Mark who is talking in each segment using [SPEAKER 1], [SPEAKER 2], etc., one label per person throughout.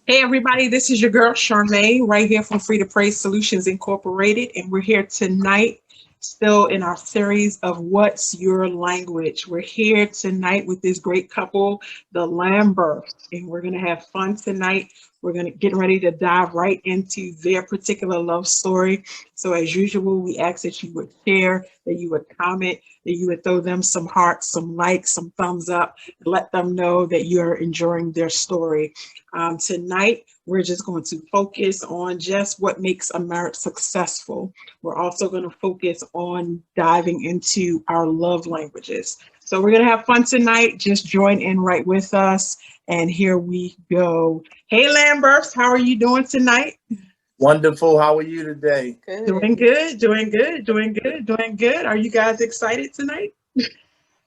[SPEAKER 1] Hey everybody, this is your girl Charmaine right here from Free2Prayz Solutions Incorporated, and we're here tonight still in our series of What's Your Language. We're here tonight with this great couple, the Lambirths, and we're gonna have fun tonight. We're gonna get ready to dive right into their particular love story. So as usual, we ask that you would share, that you would comment, that you would throw them some hearts, some likes, some thumbs up, let them know that you're enjoying their story. Tonight, we're just going to focus on just what makes a marriage successful. We're also going to focus on diving into our love languages. So we're going to have fun tonight. Just join in right with us. And here we go. Hey, Lambert, how are you doing tonight?
[SPEAKER 2] Wonderful. How are you today?
[SPEAKER 1] Doing good, doing good, doing good, doing good. Are you guys excited tonight?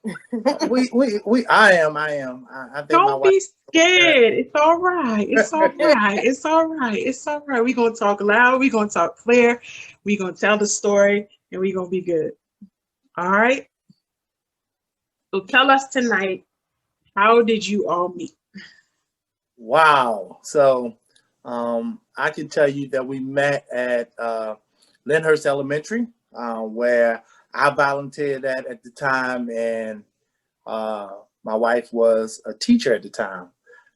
[SPEAKER 2] I think my
[SPEAKER 1] Don't
[SPEAKER 2] wife.
[SPEAKER 1] be scared. It's all right. It's all right. It's all right. It's all right. We're going to talk loud. We're going to talk clear. We're going to tell the story and we're going to be good. All right. So tell us tonight, how did you all meet?
[SPEAKER 2] Wow. So, I can tell you that we met at Lyndhurst Elementary, where I volunteered at the time, and my wife was a teacher at the time,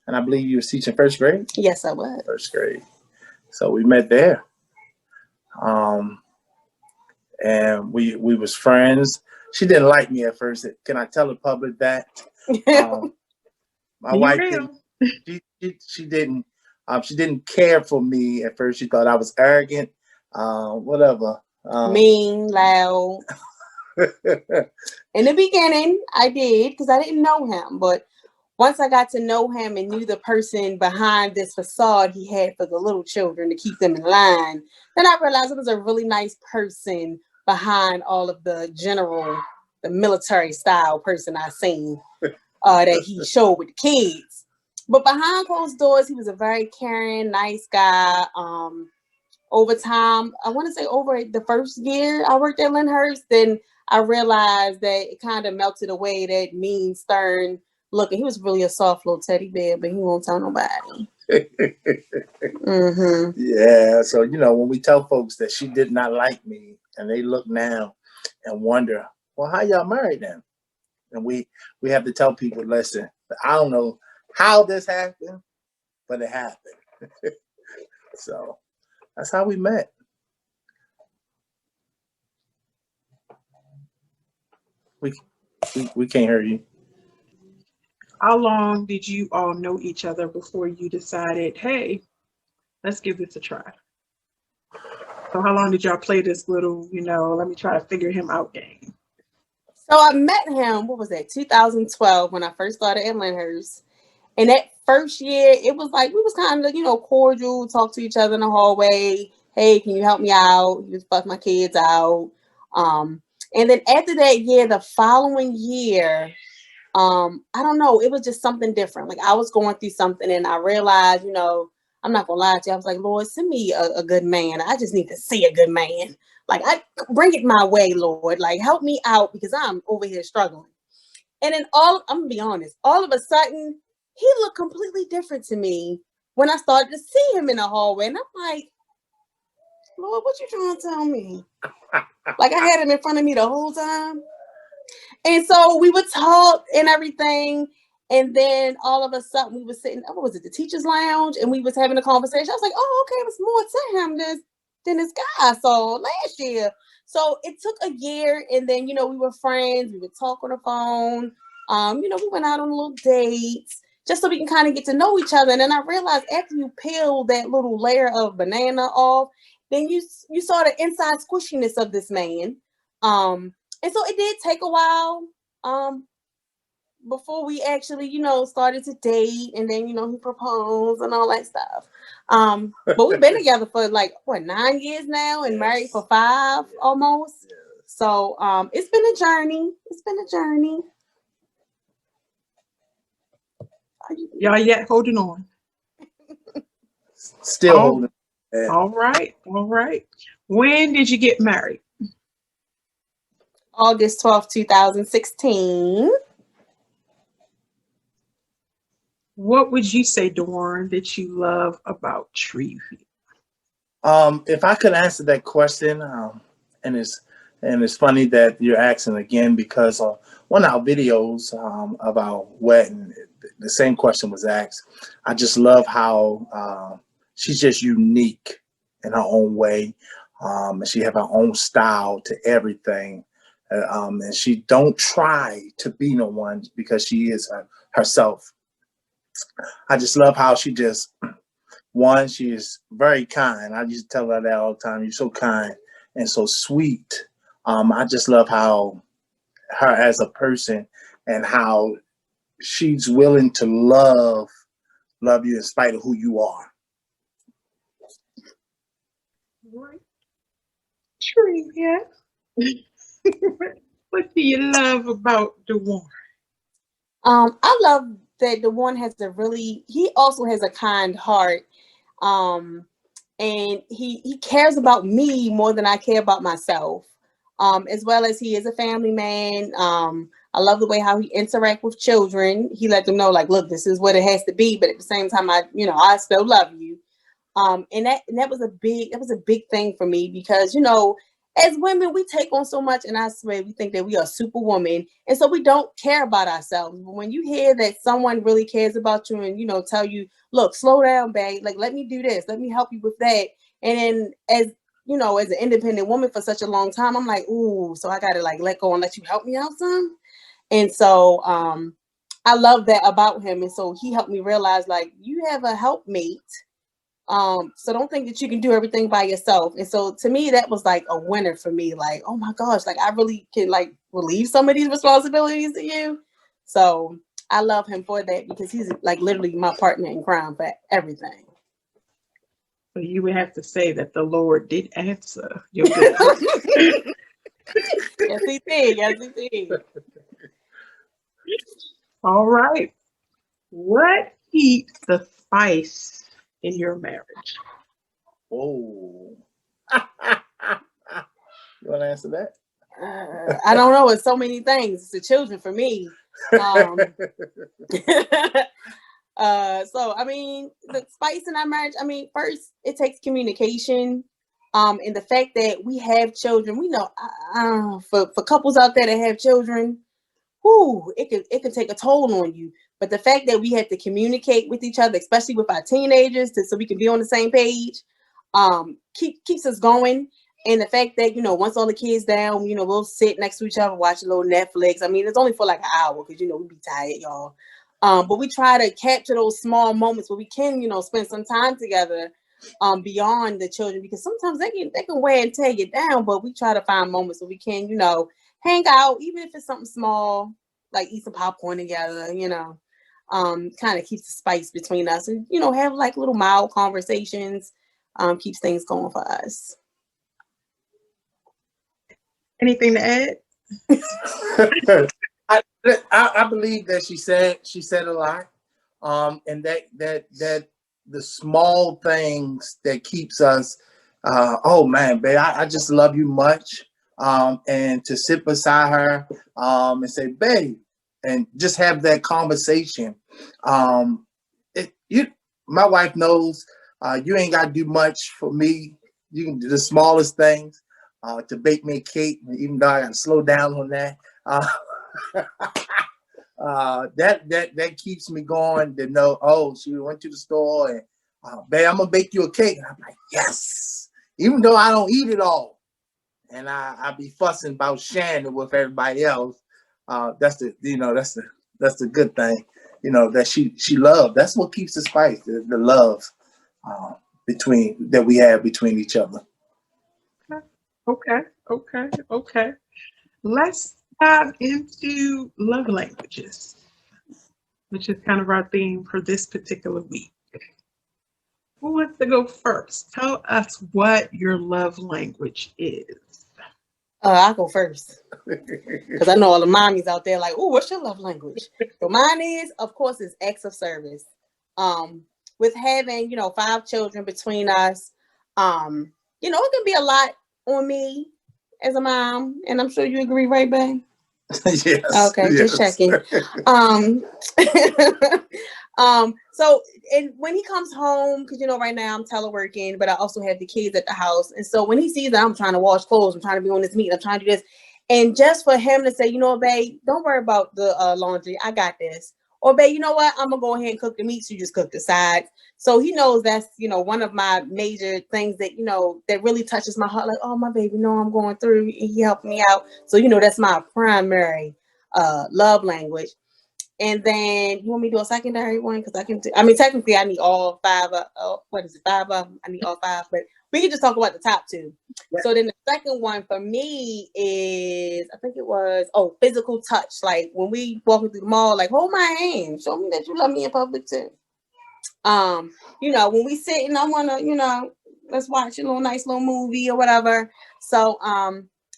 [SPEAKER 2] and I believe you were teaching first grade.
[SPEAKER 3] Yes, I was.
[SPEAKER 2] First grade. So we met there, and we was friends. She didn't like me at first. Can I tell the public that? My
[SPEAKER 1] Be
[SPEAKER 2] wife
[SPEAKER 1] real.
[SPEAKER 2] didn't. She didn't. She didn't care for me at first. She thought I was arrogant, whatever.
[SPEAKER 3] Mean, loud. In the beginning, I did because I didn't know him. But once I got to know him and knew the person behind this facade he had for the little children to keep them in line, then I realized it was a really nice person behind all of the military style person I seen that he showed with the kids. But behind closed doors, he was a very caring, nice guy. Over time, I want to say over the first year I worked at Lyndhurst, then I realized that it kind of melted away, that mean, stern look. And he was really a soft little teddy bear, but he won't tell nobody. Mm-hmm.
[SPEAKER 2] Yeah. So when we tell folks that she did not like me, and they look now and wonder, well, how y'all married then? And we have to tell people, listen, I don't know how this happened, but it happened. So that's how we met. We can't hear you.
[SPEAKER 1] How long did you all know each other before you decided, hey, let's give this a try? So how long did y'all play this little, let me try to figure him out game?
[SPEAKER 3] So I met him, what was that, 2012, when I first started at Lyndhurst. And that first year, it was like we was kind of, cordial, talk to each other in the hallway. Hey, can you help me out? He was fuck my kids out. And then after that year, the following year, I don't know, it was just something different. Like I was going through something and I realized, I'm not gonna lie to you. I was like, Lord, send me a good man. I just need to see a good man. Like I bring it my way, Lord. Like help me out because I'm over here struggling. And then I'm gonna be honest, all of a sudden, he looked completely different to me when I started to see him in the hallway. And I'm like, Lord, what you trying to tell me? Like I had him in front of me the whole time. And so we would talk and everything. And then all of a sudden we were sitting, what was it, the teacher's lounge? And we was having a conversation. I was like, oh, okay, there's more to him than this guy I saw last year. So it took a year. And then, we were friends. We would talk on the phone. We went out on little dates just so we can kind of get to know each other. And then I realized after you peel that little layer of banana off, then you saw the inside squishiness of this man. And so it did take a while before we actually, started to date. And then, he proposed and all that stuff. But we've been together for 9 years now and married for 5 almost. So it's been a journey. It's been a journey.
[SPEAKER 1] Y'all yet holding on?
[SPEAKER 2] Still holding.
[SPEAKER 1] Yeah. All right. When did you get married?
[SPEAKER 3] August 12th, 2016.
[SPEAKER 1] What would you say, Dorne, that you love about Tree?
[SPEAKER 2] If I could answer that question, and it's funny that you're asking again because on one of our videos of our wedding, the same question was asked. I just love how she's just unique in her own way, and she have her own style to everything, and she don't try to be no one because she is herself. I just love how she just one, she is very kind. I used to tell her that all the time. You're so kind and so sweet. I just love how her as a person and how she's willing to love you in spite of who you are.
[SPEAKER 1] Right. Tree, yeah. What do you love about Dorne?
[SPEAKER 3] I love that Dorne has he also has a kind heart. And he cares about me more than I care about myself. As well as he is a family man. I love the way how he interact with children. He let them know, like, look, this is what it has to be, but at the same time, I still love you. And that was a big thing for me because, as women, we take on so much, and I swear we think that we are superwoman, and so we don't care about ourselves. But when you hear that someone really cares about you and tell you, look, slow down, babe, like let me do this, let me help you with that, and then as an independent woman for such a long time, I'm like, ooh, so I gotta like let go and let you help me out some, and so I love that about him, and so he helped me realize like you have a helpmate. So don't think that you can do everything by yourself. And so to me, that was like a winner for me. Like, oh my gosh, like I really can like relieve some of these responsibilities to you. So I love him for that because he's like literally my partner in crime for everything.
[SPEAKER 1] So you would have to say that the Lord did answer your good.
[SPEAKER 3] Yes, he did. Yes, he did.
[SPEAKER 1] All right. What keeps the spice in your marriage?
[SPEAKER 2] Oh. You want to answer that?
[SPEAKER 3] I don't know. It's so many things. It's the children for me. So I mean, the spice in our marriage. I mean, first it takes communication. And the fact that we have children, we know for couples out there that have children, it can take a toll on you. But the fact that we have to communicate with each other, especially with our teenagers, so we can be on the same page, keeps us going. And the fact that, once all the kids down, we'll sit next to each other, watch a little Netflix. I mean, it's only for like an hour because, we be tired, y'all. But we try to capture those small moments where we can, spend some time together beyond the children, because sometimes they can wear and tear you down. But we try to find moments where we can, hang out, even if it's something small, like eat some popcorn together, kind of keeps the spice between us, and, have like little mild conversations, keeps things going for us.
[SPEAKER 1] Anything to add?
[SPEAKER 2] I believe that she said a lot, and that the small things that keeps us. Oh man, babe, I just love you much. And to sit beside her, and say, babe, and just have that conversation. My wife knows you ain't got to do much for me. You can do the smallest things. To bake me a cake, even though I got to slow down on that. That keeps me going to know, oh, she went to the store and, babe, I'm going to bake you a cake. And I'm like, yes, even though I don't eat it all. And I be fussing about sharing it with everybody else. That's the good thing, that she loved. That's what keeps the spice, the love that we have between each other.
[SPEAKER 1] Okay. Let's dive into love languages, which is kind of our theme for this particular week. Who wants to go first? Tell us what your love language is.
[SPEAKER 3] I'll go first because I know all the mommies out there like, oh, what's your love language? So mine is, of course, is acts of service. With having 5 children between us, it can be a lot on me as a mom, and I'm sure you agree, right, babe?
[SPEAKER 2] Yes.
[SPEAKER 3] Okay,
[SPEAKER 2] yes.
[SPEAKER 3] just checking. So, and when he comes home, because you know, right now I'm teleworking, but I also have the kids at the house. And so when he sees that I'm trying to wash clothes, I'm trying to be on this meeting, I'm trying to do this. And just for him to say, you know, babe, don't worry about the laundry. I got this. Or babe, you know what? I'm gonna go ahead and cook the meats. You just cook the sides. So he knows that's, you know, one of my major things that, you know, that really touches my heart. Like, oh, my baby, know I'm going through. And he helped me out. So, you know, that's my primary love language. And then you want me to do a secondary one? Because I can do, I mean, technically I need all five. What is it? Five of them. I need all five, but we can just talk about the top two. Yeah. So then the second one for me is, I think it was, physical touch. Like when we walking through the mall, like hold my hand, show me that you love me in public too. You know, when we sit and I want to, you know, let's watch a little nice little movie or whatever. So,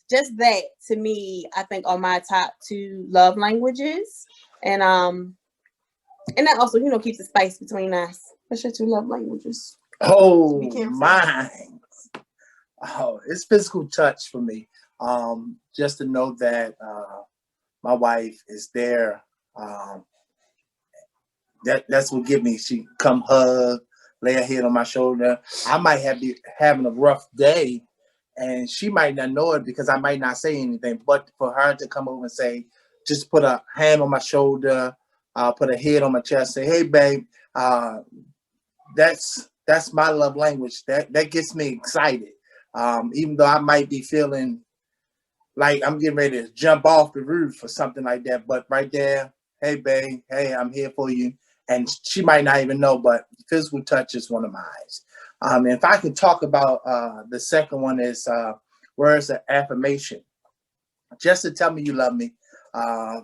[SPEAKER 3] just that to me, I think are my top two love languages. And that also, you know, keeps the spice between us. What's your two love languages?
[SPEAKER 2] Oh, mine. Oh, it's physical touch for me. Just to know that my wife is there. That's what gives me. She come hug, lay her head on my shoulder. I might be having a rough day, and she might not know it because I might not say anything. But for her to come over and say, just put a hand on my shoulder, put a head on my chest, say, "Hey, babe," that's my love language. That gets me excited. Even though I might be feeling like I'm getting ready to jump off the roof or something like that, but right there, "Hey, babe, hey, I'm here for you." And she might not even know, but physical touch is one of mine. If I can talk about the second one is words of affirmation. Just to tell me you love me. I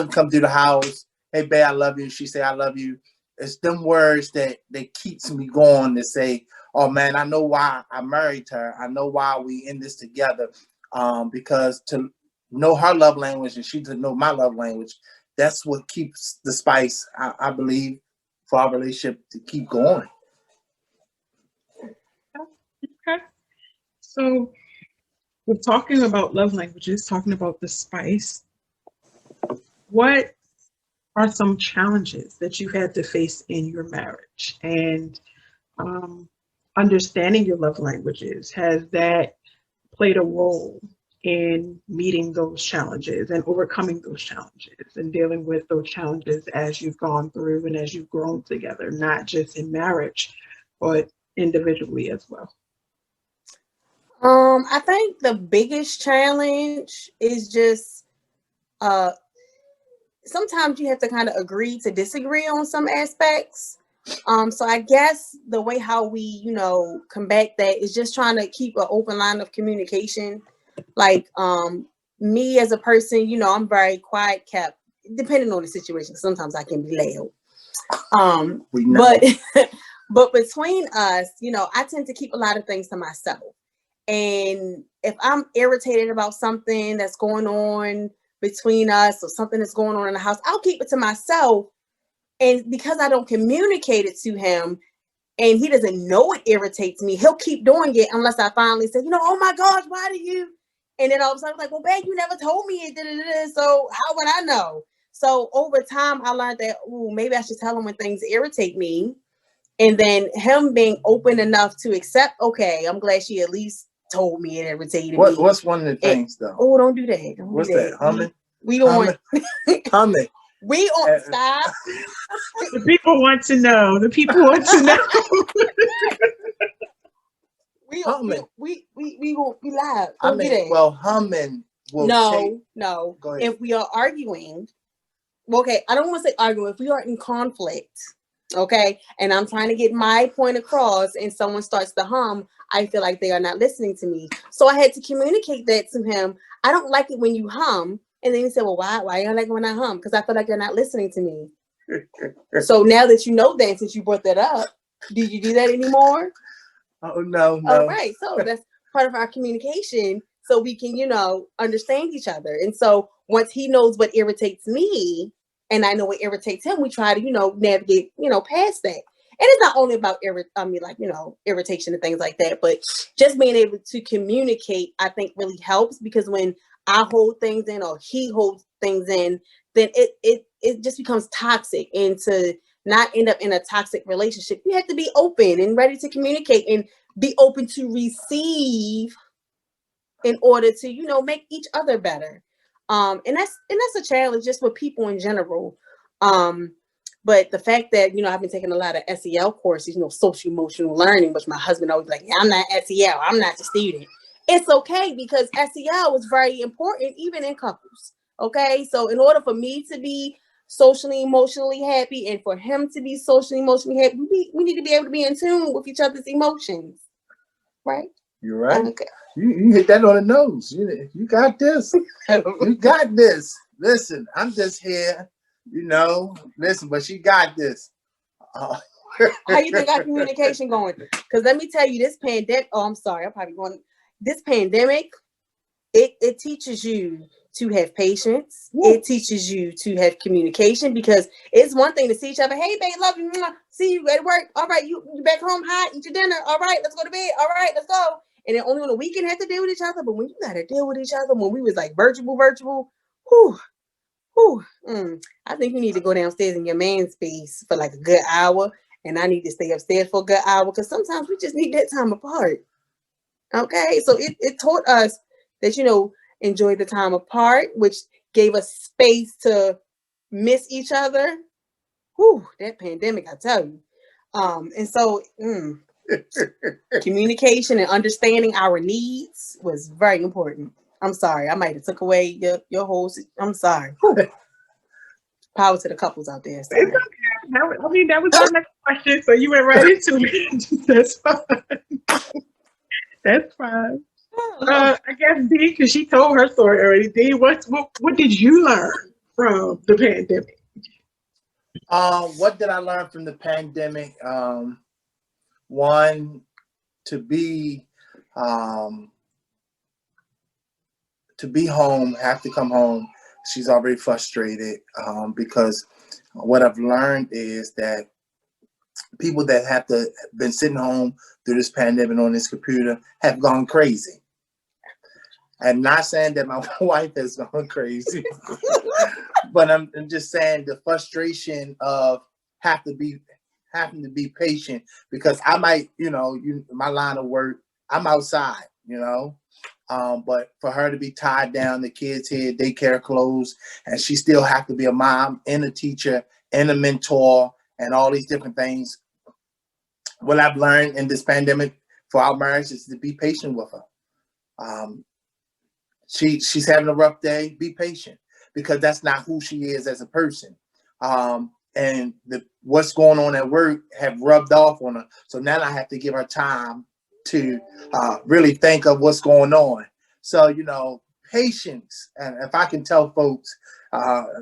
[SPEAKER 2] come through the house, "Hey, babe, I love you." She say, "I love you." It's them words that keeps me going to say, "Oh man, I know why I married her. I know why we in this together." Because to know her love language and she to know my love language, that's what keeps the spice, I believe, for our relationship to keep going.
[SPEAKER 1] Okay. So we're talking about love languages, talking about the spice. What are some challenges that you had to face in your marriage? And understanding your love languages, has that played a role in meeting those challenges and overcoming those challenges and dealing with those challenges as you've gone through and as you've grown together, not just in marriage, but individually as well?
[SPEAKER 3] I think the biggest challenge is just sometimes you have to kind of agree to disagree on some aspects. So I guess the way how we, you know, combat that is just trying to keep an open line of communication. Like me as a person, you know, I'm very quiet, kept, depending on the situation. Sometimes I can be loud. But between us, you know, I tend to keep a lot of things to myself. And if I'm irritated about something that's going on between us or something that's going on in the house, I'll keep it to myself. And because I don't communicate it to him and he doesn't know it irritates me, he'll keep doing it unless I finally say, you know, "Oh my gosh, why do you?" And then all of a sudden I'm like, "Well, babe, you never told me it. So how would I know?" So over time, I learned that, maybe I should tell him when things irritate me. And then him being open enough to accept, okay, I'm glad she at least told me it irritated me.
[SPEAKER 2] What's one of the things, though?
[SPEAKER 3] Oh, don't do that.
[SPEAKER 2] What's that? Humming?
[SPEAKER 3] We on.
[SPEAKER 2] Humming.
[SPEAKER 3] We on. Stop.
[SPEAKER 1] The people want to know. The people want to know.
[SPEAKER 3] we won't be live.
[SPEAKER 2] Don't do that. Well, humming will
[SPEAKER 3] No.
[SPEAKER 2] Go ahead.
[SPEAKER 3] If we are arguing, okay, I don't want to say arguing. If we are in conflict, okay, and I'm trying to get my point across and someone starts to hum, I feel like they are not listening to me. So I had to communicate that to him. I don't like it when you hum. And then he said, "Well, why you don't like it when I hum?" Because I feel like you're not listening to me. So now that you know that, since you brought that up, do you do that anymore?
[SPEAKER 2] Oh, no.
[SPEAKER 3] All right. So that's part of our communication. So we can, you know, understand each other. And so once he knows what irritates me and I know what irritates him, we try to, you know, navigate, you know, past that. And it's not only about irritation and things like that, but just being able to communicate, I think really helps, because when I hold things in or he holds things in, then it just becomes toxic. And to not end up in a toxic relationship, you have to be open and ready to communicate and be open to receive in order to, you know, make each other better. And that's a challenge just with people in general. But the fact that, you know, I've been taking a lot of SEL courses, you know, social emotional learning, which my husband always like, yeah, I'm not SEL, I'm not the student. It's okay, because SEL is very important even in couples. Okay, so in order for me to be socially emotionally happy and for him to be socially emotionally happy, we need to be able to be in tune with each other's emotions, right?
[SPEAKER 2] You're right.
[SPEAKER 3] Okay.
[SPEAKER 2] You hit that on the nose. You got this. You got this. Listen, I'm just here, you know. Listen, but she got this.
[SPEAKER 3] How you think our communication going? Because let me tell you, this pandemic. Oh, I'm sorry. I'm probably going. This pandemic, it teaches you to have patience.
[SPEAKER 2] Woo.
[SPEAKER 3] It teaches you to have communication, because it's one thing to see each other. Hey, babe, love you. See you at work. All right, you back home hot. Eat your dinner. All right, let's go to bed. All right, let's go. And then only on the weekend have to deal with each other. But when you got to deal with each other, when we was like virtual, whew. I think you need to go downstairs in your man's space for like a good hour, and I need to stay upstairs for a good hour, because sometimes we just need that time apart. Okay, so it taught us that, you know, enjoy the time apart, which gave us space to miss each other. Whew, that pandemic, I tell you. And so communication and understanding our needs was very important. I'm sorry, I might have took away your whole. I'm sorry. Whew. Power to the couples out there. Sorry.
[SPEAKER 1] It's okay. That was our next question, so you went right into it. That's fine. That's fine. I guess D, because she told her story already. D, what did you learn from the pandemic?
[SPEAKER 2] What did I learn from the pandemic? One, to be home, have to come home. She's already frustrated because what I've learned is that people that have been sitting home through this pandemic on this computer have gone crazy. I'm not saying that my wife has gone crazy, but I'm just saying the frustration of having to be patient, because I might, my line of work, I'm outside, but for her to be tied down, the kids here, daycare closed, and she still have to be a mom and a teacher and a mentor and all these different things. What I've learned in this pandemic for our marriage is to be patient with her. She's having a rough day. Be patient, because that's not who she is as a person. And what's going on at work have rubbed off on her. So now I have to give her time to really think of what's going on. So, patience. And if I can tell folks,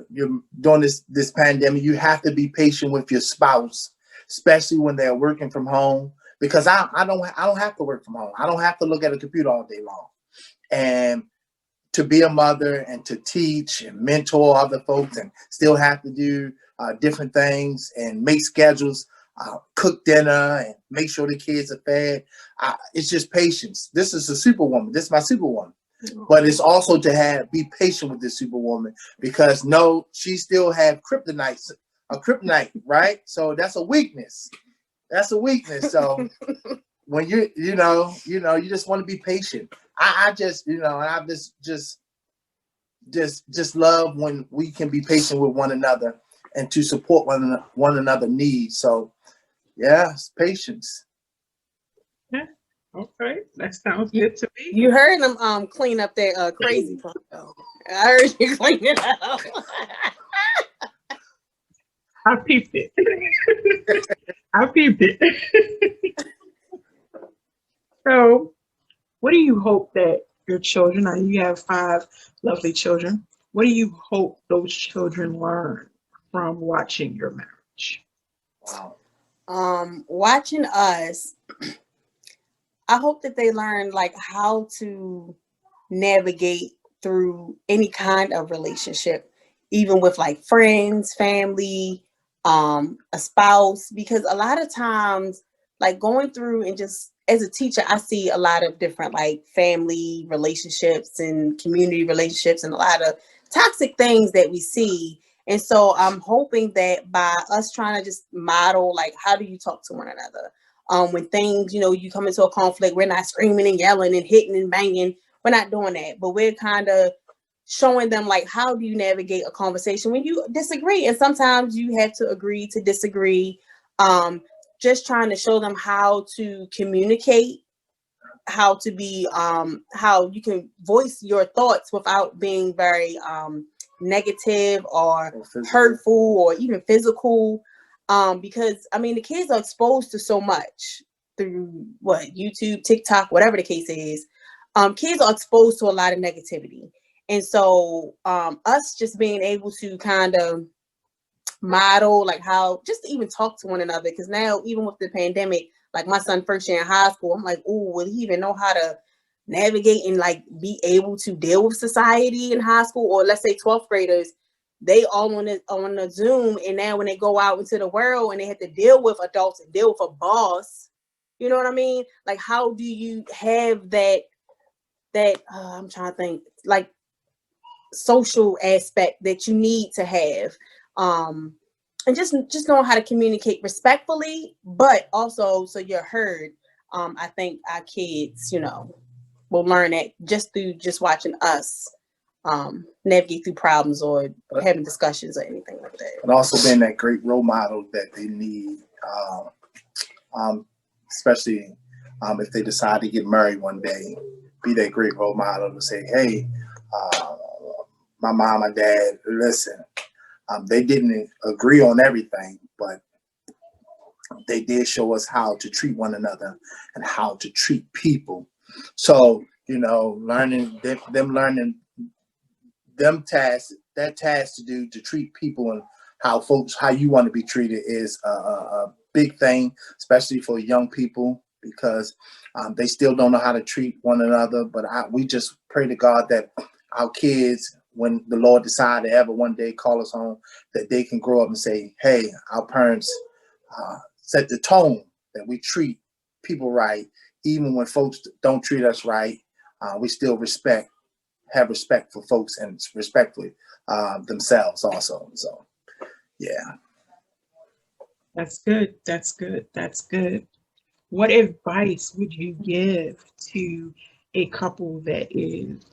[SPEAKER 2] you're doing this pandemic, you have to be patient with your spouse, especially when they're working from home, because I don't have to work from home. I don't have to look at a computer all day long. And to be a mother and to teach and mentor other folks and still have to do different things and make schedules, cook dinner and make sure the kids are fed. It's just patience. This is a superwoman. This is my superwoman. But it's also to be patient with this superwoman, because she still have kryptonite, right? So that's a weakness. That's a weakness. So when you just want to be patient. I just, I just love when we can be patient with one another and to support one another needs. So yeah, it's patience.
[SPEAKER 1] Yeah. Okay, that sounds good to me.
[SPEAKER 3] You heard them clean up that crazy part, though. I heard you clean it up.
[SPEAKER 1] I peeped it. I peeped it. So, what do you hope that your children, now you have 5 lovely children, what do you hope those children learn from watching your marriage?
[SPEAKER 2] Wow.
[SPEAKER 3] Watching us, I hope that they learn like how to navigate through any kind of relationship, even with like friends, family, a spouse, because a lot of times like going through and just as a teacher, I see a lot of different like family relationships and community relationships and a lot of toxic things that we see. And so I'm hoping that by us trying to just model, like, how do you talk to one another? When things, you know, you come into a conflict, we're not screaming and yelling and hitting and banging. We're not doing that, but we're kind of showing them like, how do you navigate a conversation when you disagree? And sometimes you have to agree to disagree. Just trying to show them how to communicate, how to be, how you can voice your thoughts without being very negative or hurtful or even physical. Because I mean, the kids are exposed to so much through what, YouTube, TikTok, whatever the case is. Kids are exposed to a lot of negativity. And so us just being able to kind of model like how just to even talk to one another, because now even with the pandemic, like my son first year in high school, I'm like, oh, will he even know how to navigate and like be able to deal with society in high school? Or let's say 12th graders, they all on the Zoom, and now when they go out into the world and they have to deal with adults and deal with a boss, you know what I mean? Like, how do you have that I'm trying to think, like, social aspect that you need to have, and just knowing how to communicate respectfully, but also so you're heard. I think our kids, you know, will learn that just through just watching us navigate through problems or having discussions or anything like that.
[SPEAKER 2] And also being that great role model that they need, especially if they decide to get married one day, be that great role model to say, hey, my mom and dad, listen, they didn't agree on everything, but they did show us how to treat one another and how to treat people. So, you know, learning them tasks, that task to do to treat people and how you want to be treated is a big thing, especially for young people, because they still don't know how to treat one another. But we just pray to God that our kids, when the Lord decide to ever one day call us home, that they can grow up and say, hey, our parents set the tone that we treat people right, even when folks don't treat us right. We still have respect for folks and respectfully themselves also. So, yeah.
[SPEAKER 1] That's good. That's good. That's good. What advice would you give to a couple that is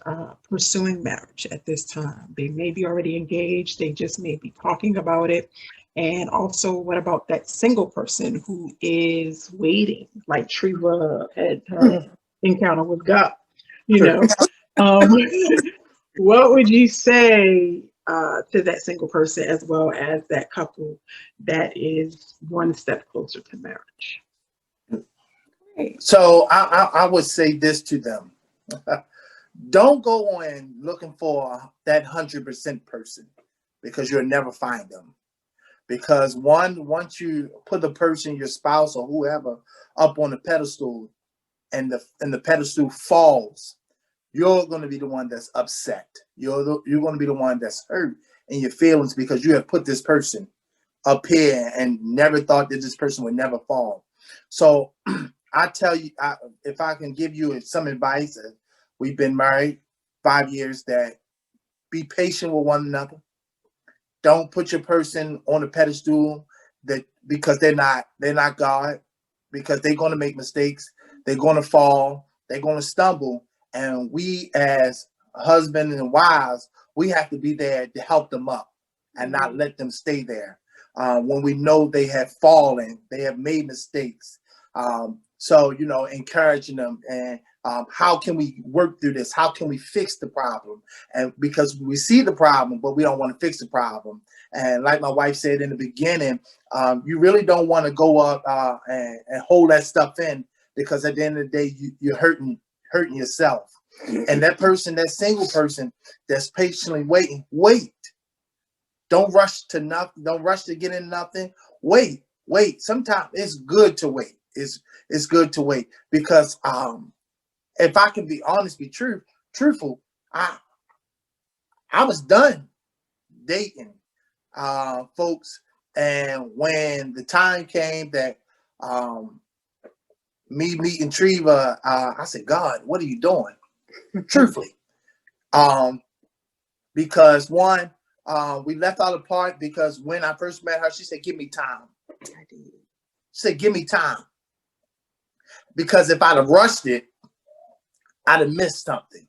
[SPEAKER 1] pursuing marriage at this time? They may be already engaged, they just may be talking about it. And also, what about that single person who is waiting, like Treva had her encounter with God? You know, what would you say to that single person as well as that couple that is one step closer to marriage?
[SPEAKER 2] So I would say this to them. Don't go on looking for that 100% person, because you'll never find them. Because once you put the person, your spouse or whoever, up on the pedestal and the pedestal falls, you're going to be the one that's upset. You're going to be the one that's hurt in your feelings, because you have put this person up here and never thought that this person would never fall. So I tell you, if I can give you some advice, we've been married 5 years, that be patient with one another. Don't put your person on a pedestal because they're not God, because they're going to make mistakes. They're going to fall. They're going to stumble. And we as husbands and wives, we have to be there to help them up and not let them stay there. When we know they have fallen, they have made mistakes. So, you know, encouraging them and how can we work through this? How can we fix the problem? And because we see the problem, but we don't want to fix the problem. And like my wife said in the beginning, you really don't want to go up and hold that stuff in, because at the end of the day, you're hurting yourself. And that person, that single person that's patiently waiting, wait. Don't rush to nothing. Don't rush to get in nothing. Wait. Sometimes it's good to wait. It's good to wait, because if I can be honest, be truthful, I was done dating folks, and when the time came that me meeting Treva, I said, God, what are you doing? Truthfully. Because one, we left out apart because when I first met her, she said, give me time.
[SPEAKER 3] I did.
[SPEAKER 2] She said, give me time. Because if I'd have rushed it, I'd have missed something.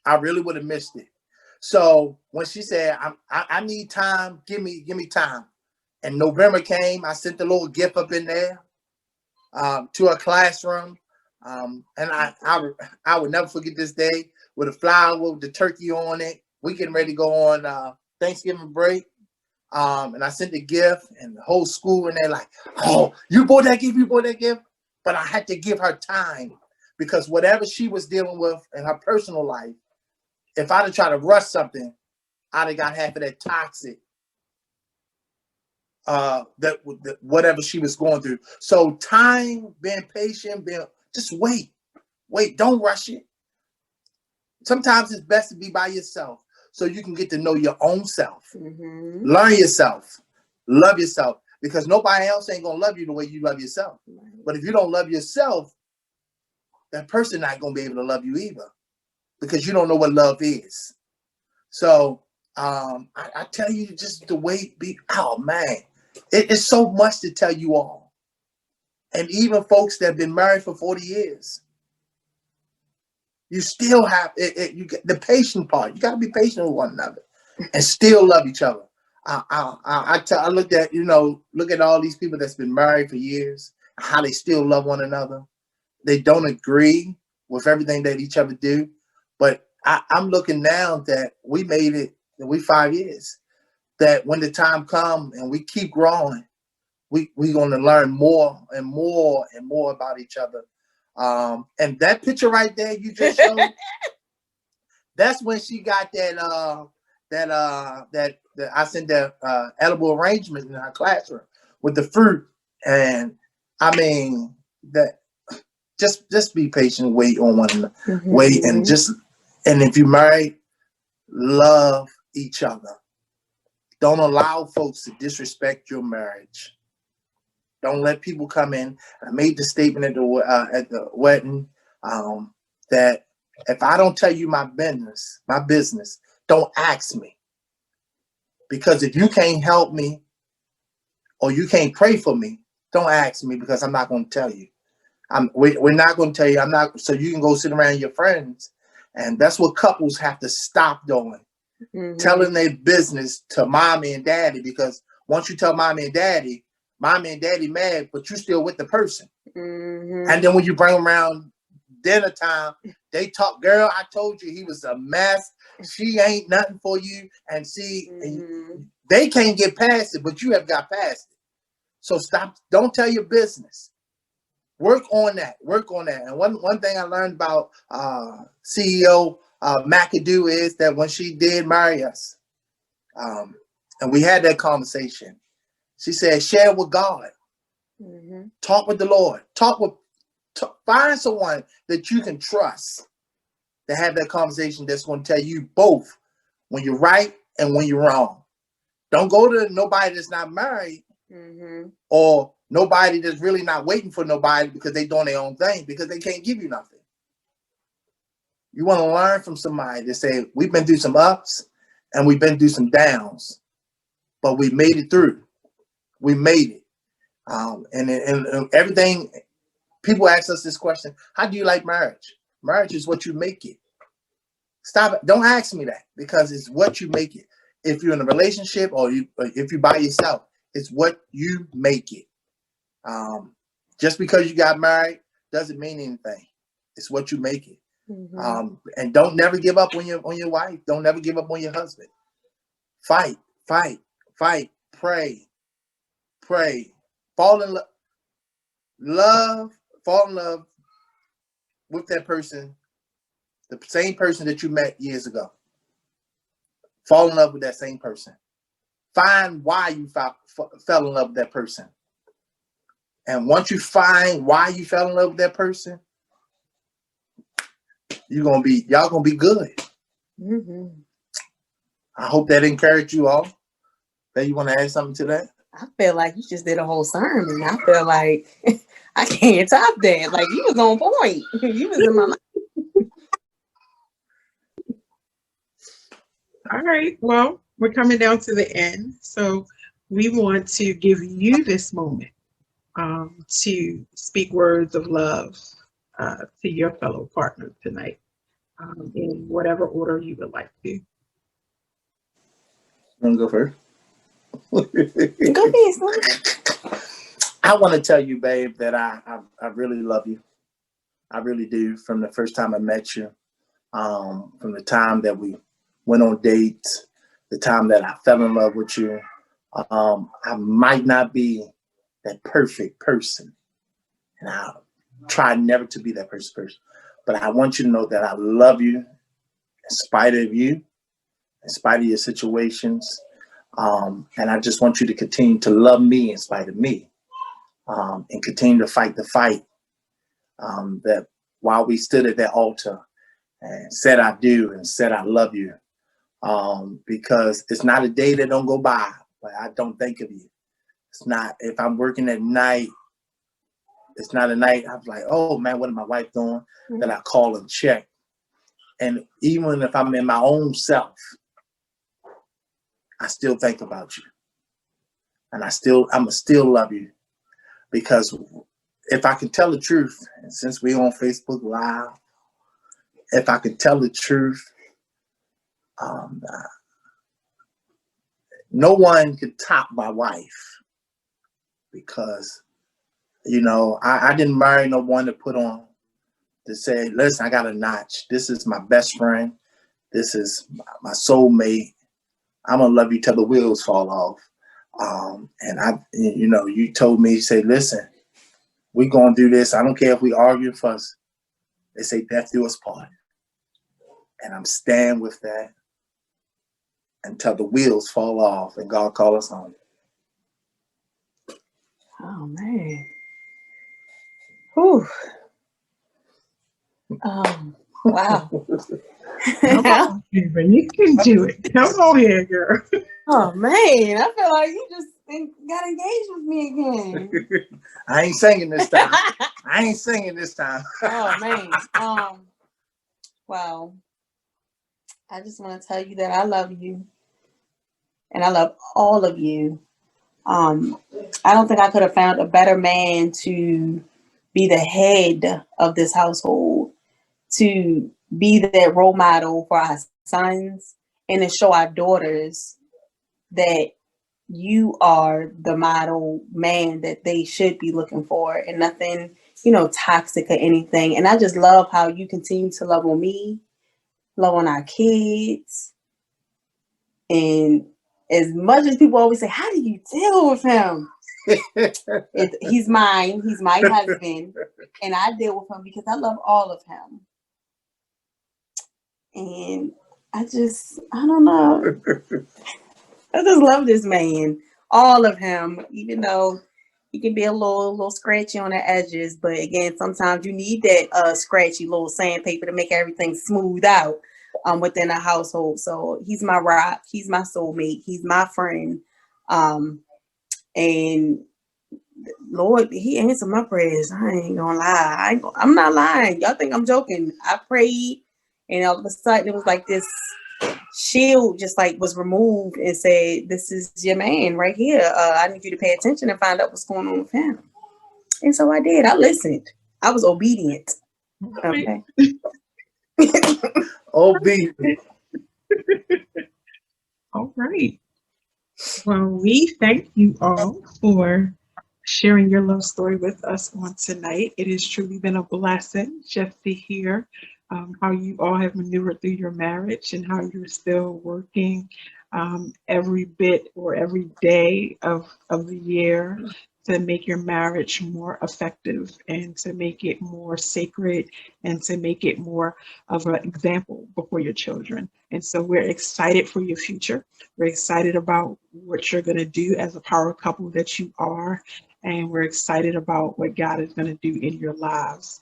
[SPEAKER 2] I really would have missed it. So when she said, I need time, give me time. And November came, I sent a little gift up in there to her classroom. And I would never forget this day with a flower with the turkey on it. We getting ready to go on Thanksgiving break. And I sent the gift and the whole school and they're like, oh, you bought that gift? But I had to give her time because whatever she was dealing with in her personal life, if I'd have tried to rush something, I'd have got half of that toxic, that whatever she was going through. So time, being patient, just wait, don't rush it. Sometimes it's best to be by yourself so you can get to know your own self, learn yourself, love yourself, because nobody else ain't gonna love you the way you love yourself. But if you don't love yourself, that person not gonna be able to love you either, because you don't know what love is. So I tell you, just the way oh man, it's so much to tell you all. And even folks that have been married for 40 years, you still have you get the patient part. You got to be patient with one another and still love each other. I looked at, look at all these people that's been married for years, how they still love one another. They don't agree with everything that each other do, but I'm looking now that we made it, that we 5 years, that when the time comes and we keep growing, we're going to learn more and more and more about each other. And that picture right there you just showed, that's when she got that I sent that edible arrangement in her classroom with the fruit. And I mean, that just be patient, wait on one another, wait, and if you're married, love each other. Don't allow folks to disrespect your marriage. Don't let people come in. I made the statement at the wedding that if I don't tell you my business, don't ask me. Because if you can't help me or you can't pray for me, don't ask me, because I'm not going to tell you. We're not going to tell you. I'm not, so you can go sit around your friends. And that's what couples have to stop doing. Telling their business to mommy and daddy, because once you tell mommy and daddy mad, but you still with the person. And then when you bring them around dinner time, they talk, girl, I told you he was a mess. She ain't nothing for you. And see, they can't get past it, but you have got past it. So stop. Don't tell your business. Work on that. And one thing I learned about CEO McAdoo is that when she did marry us, and we had that conversation, she said, share with God. Talk with the Lord. Find someone that you can trust to have that conversation that's going to tell you both when you're right and when you're wrong. Don't go to nobody that's not married or nobody that's really not waiting for nobody because they're doing their own thing, because they can't give you nothing. You want to learn from somebody that say, we've been through some ups and we've been through some downs, but we made it through. We made it. And everything, people ask us this question, how do you like marriage? Marriage is what you make it. Stop it. Don't ask me that, because it's what you make it. If you're in a relationship or if you're by yourself, it's what you make it. Just because you got married doesn't mean anything. It's what you make it. And don't never give up on your wife. Don't never give up on your husband. Fight. Pray. Fall in love. Fall in love with that person, the same person that you met years ago. Fall in love with that same person. Find why you fell in love with that person. And once you find why you fell in love with that person, y'all gonna be good. I hope that encouraged you all. That you want to add something to that?
[SPEAKER 3] I feel like you just did a whole sermon. I feel like I can't top that. Like, you was on point. You was in my life.
[SPEAKER 1] All right. Well, we're coming down to the end. So we want to give you this moment to speak words of love to your fellow partner tonight in whatever order you would like to.
[SPEAKER 2] Want to go first?
[SPEAKER 3] Go ahead, son.
[SPEAKER 2] I want to tell you, babe, that I really love you. I really do. From the first time I met you, from the time that we went on dates, the time that I fell in love with you. I might not be that perfect person, and I'll try never to be that perfect person. But I want you to know that I love you in spite of you, in spite of your situations. And I just want you to continue to love me in spite of me, and continue to fight the fight. That while we stood at that altar and said I do and said I love you, because it's not a day that don't go by, but I don't think of you. It's not, if I'm working at night, it's not a night I'm like, oh man, what is my wife doing? Mm-hmm. That I call and check. And even if I'm in my own self, I still think about you. And I'ma still love you. Because if I can tell the truth, and since we're on Facebook Live, if I can tell the truth, no one could top my wife, because, you know, I didn't marry no one to put on to say, listen, I got a notch. This is my best friend. This is my soulmate. I'm gonna love you till the wheels fall off. And you told me, say, listen, we're gonna do this. I don't care if we argue and fuss. They say death do us part. And I'm staying with that until the wheels fall off and God call us home.
[SPEAKER 3] Oh man. Whew. Wow.
[SPEAKER 1] Come on, Eva, you can do it. Come on here, girl.
[SPEAKER 3] Oh man, I feel like you just got engaged with me again.
[SPEAKER 2] I ain't singing this time.
[SPEAKER 3] Oh man. Wow. I just want to tell you that I love you. And I love all of you. I don't think I could have found a better man to be the head of this household, to be that role model for our sons, and to show our daughters that you are the model man that they should be looking for, and nothing, toxic or anything. And I just love how you continue to love on me, love on our kids. And as much as people always say, how do you deal with him? He's mine. He's my husband. And I deal with him because I love all of him. And I don't know. I just love this man. All of him, even though he can be a little scratchy on the edges. But again, sometimes you need that scratchy little sandpaper to make everything smooth out within a household. So he's my rock. He's my soulmate. He's my friend. And Lord, he answered my prayers. I ain't gonna lie. I'm not lying. Y'all think I'm joking. I prayed, and all of a sudden it was like this shield just like was removed and said, this is your man right here. I need you to pay attention and find out what's going on with him. And so I did. I listened. I was obedient. Okay.
[SPEAKER 2] Obedient.
[SPEAKER 1] All right. Well, we thank you all for sharing your love story with us on tonight. It has truly been a blessing just to hear how you all have maneuvered through your marriage and how you're still working every bit or every day of the year to make your marriage more effective and to make it more sacred and to make it more of an example before your children. And so we're excited for your future. We're excited about what you're going to do as a power couple that you are. And we're excited about what God is going to do in your lives.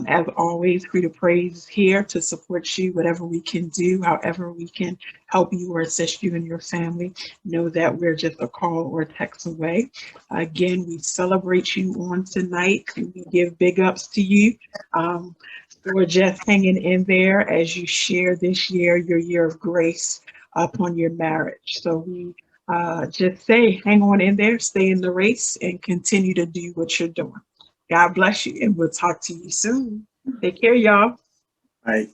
[SPEAKER 1] As always, Free2Prayz is here to support you, whatever we can do, however we can help you or assist you and your family. Know that we're just a call or a text away. Again, we celebrate you on tonight, and we give big ups to you for just hanging in there as you share this year, your year of grace upon your marriage. So we just say, hang on in there, stay in the race, and continue to do what you're doing. God bless you, and we'll talk to you soon. Take care, y'all.
[SPEAKER 2] Right.